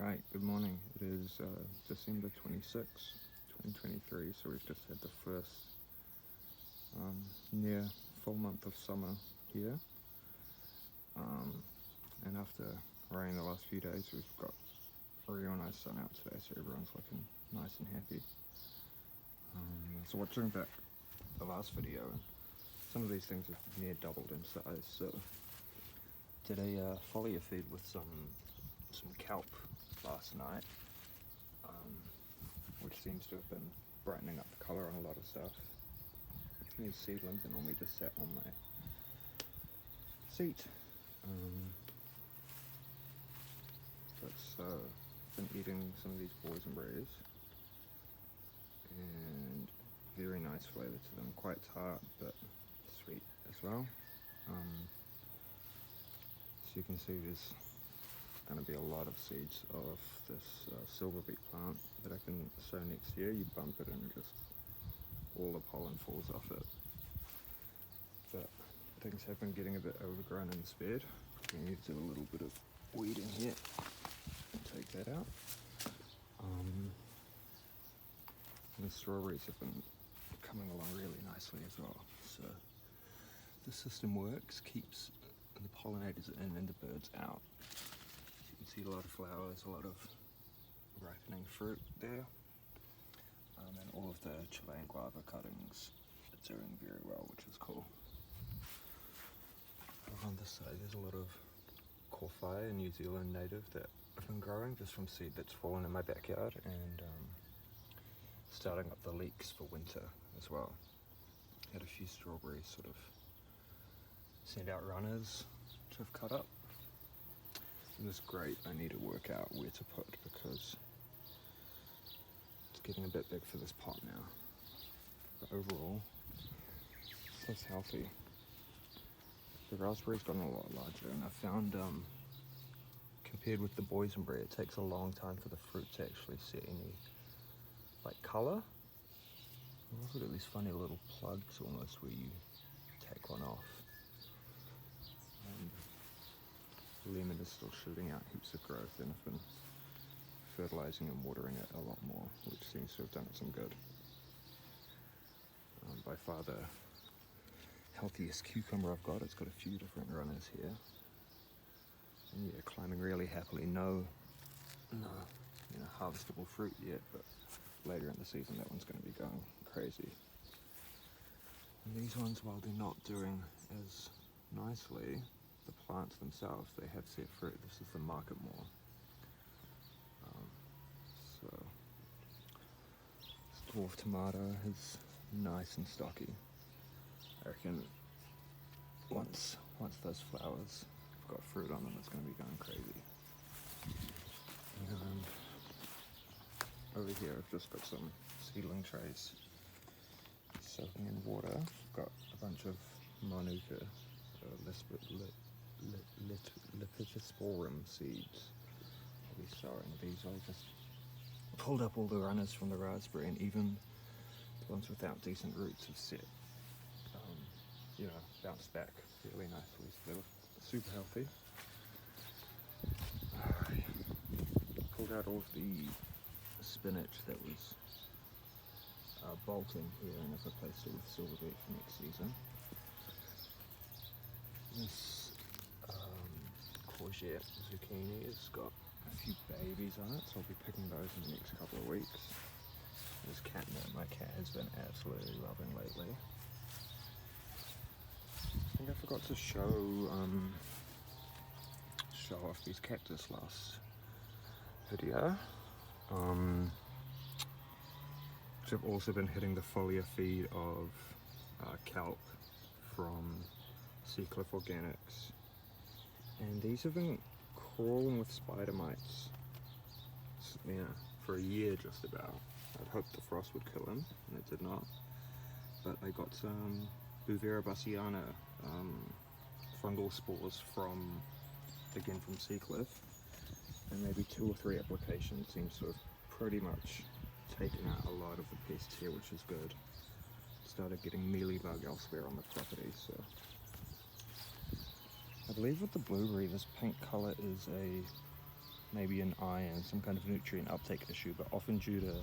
Right, good morning. It is December 26th, 2023, so we've just had the first near full month of summer here. And after rain the last few days, we've got a real nice sun out today, so everyone's looking nice and happy. So watching back the last video, some of these things have near doubled in size, so did a foliar feed with some kelp last night, which seems to have been brightening up the colour on a lot of stuff. These seedlings are normally just sat on my seat, but been eating some of these boysenberries, and very nice flavour to them, quite tart but sweet as well. So you can see there's going to be a lot of seeds of this silver beet plant that I can sow next year. You bump it and just all the pollen falls off it. But things have been getting a bit overgrown in this bed. We need to do a little bit of weeding here and take that out. The strawberries have been coming along really nicely as well. So the system works, keeps the pollinators in and the birds out. You can see a lot of flowers, a lot of ripening fruit there, and all of the Chilean guava cuttings are doing very well, which is cool. Over on this side there's a lot of Corphai, a New Zealand native that I've been growing just from seed that's fallen in my backyard, and starting up the leeks for winter as well. Had a few strawberries sort of send out runners which I've cut up. And this grate I need to work out where to put because it's getting a bit big for this pot now. But overall, it's healthy. The raspberry's gotten a lot larger, and I found compared with the boysenberry, it takes a long time for the fruit to actually set any like colour. I've also got these funny little plugs almost where you take one off. The lemon is still shooting out heaps of growth, and I've been fertilising and watering it a lot more, which seems to have done it some good. By far the healthiest cucumber I've got. It's got a few different runners here. And yeah, climbing really happily. No harvestable fruit yet, but later in the season that one's going to be going crazy. And these ones, while they're not doing as nicely, the plants themselves, they have set fruit. This is the market more. So this dwarf tomato is nice and stocky. I reckon once those flowers have got fruit on them, it's going to be going crazy. And over here I've just got some seedling trays soaking in water. I've got a bunch of Manuka Lepidopterosporum seeds. I'll be sowing these. I just pulled up all the runners from the raspberry, and even the ones without decent roots have set, bounced back really nicely. So they look super healthy. Pulled out all of the spinach that was bolting here, and I've replaced it with silver beet for next season. This courgette zucchini has got a few babies on it, so I'll be picking those in the next couple of weeks. This catnip my cat has been absolutely loving lately. I think I forgot to show off these cactus last video. Which I've also been hitting the foliar feed of kelp from Seacliff Organics, and these have been crawling with spider mites for a year just about. I'd hoped the frost would kill them, and it did not, but I got some Bovera bassiana fungal spores from Seacliff, and maybe 2 or 3 applications seems to have pretty much taken out a lot of the pests here, which is good. Started getting mealybug elsewhere on the property, so I believe with the blueberry, this pink colour is a maybe an iron, some kind of nutrient uptake issue, but often due to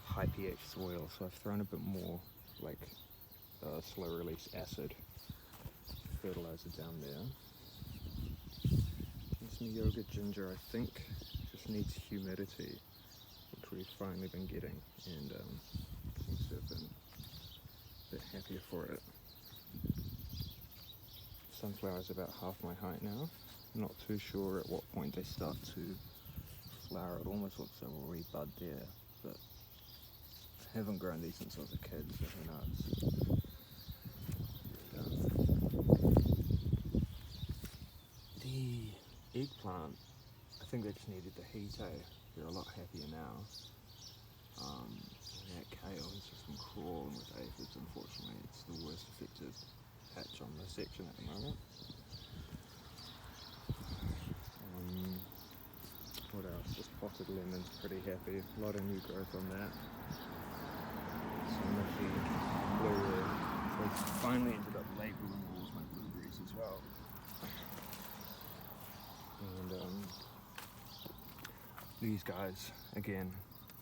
high pH soil. So I've thrown a bit more like slow release acid fertilizer down there. And some yoga ginger, I think, just needs humidity, which we've finally been getting, and seems to have been a bit happier for it. Sunflower's about half my height now. I'm not too sure at what point they start to flower. It almost looks like a wee bud there, but I haven't grown these since I was a kid, so who knows. The eggplant, I think they just needed the heat, eh? They're a lot happier now. And that kale has just been crawling with aphids, unfortunately. It's the worst affected patch on this section at the moment. What else? Just potted lemons, pretty happy. A lot of new growth on that. Some mushy blueberry. So I finally ended up labelling all of my blueberries as well. And these guys, again,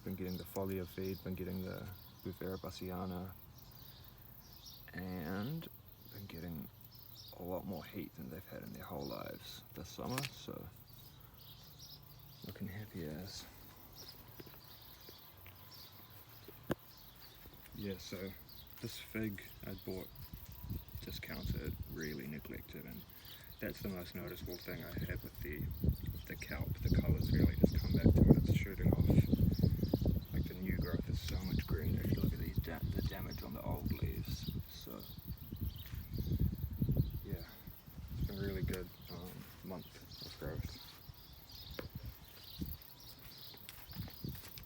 been getting the foliar feed, been getting the Bouveria bassiana, and been getting a lot more heat than they've had in their whole lives this summer, so looking happy as. Yeah, so this fig I bought discounted, really neglected, and that's the most noticeable thing I have with the kelp. The colours really just come back to it. It's shooting off. Like the new growth is so much greener. If you look at these the damage on the old leaves. So yeah, it's been a really good month of growth.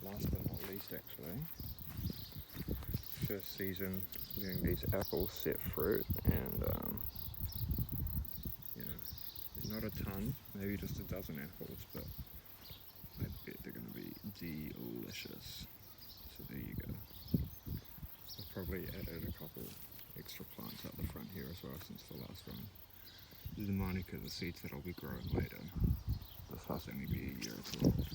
Last but not least, actually, first season letting these apples set fruit, and you know, not a ton, maybe just a dozen apples, but I bet they're going to be delicious. So there you go. I've probably added a couple extra plants out the front here as well since the last one. These are Monica, the seeds that I'll be growing later. This must only be a year or two old.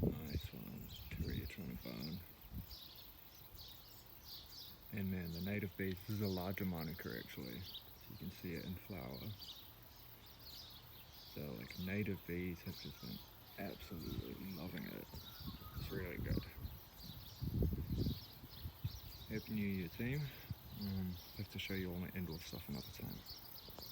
Nice one, Korea trying to bone. And man, the native bees, this is a larger Monica actually. You can see it in flower. So like native bees have just been absolutely loving it. It's really good. Happy New Year team. Have to show you all my indoor stuff another time.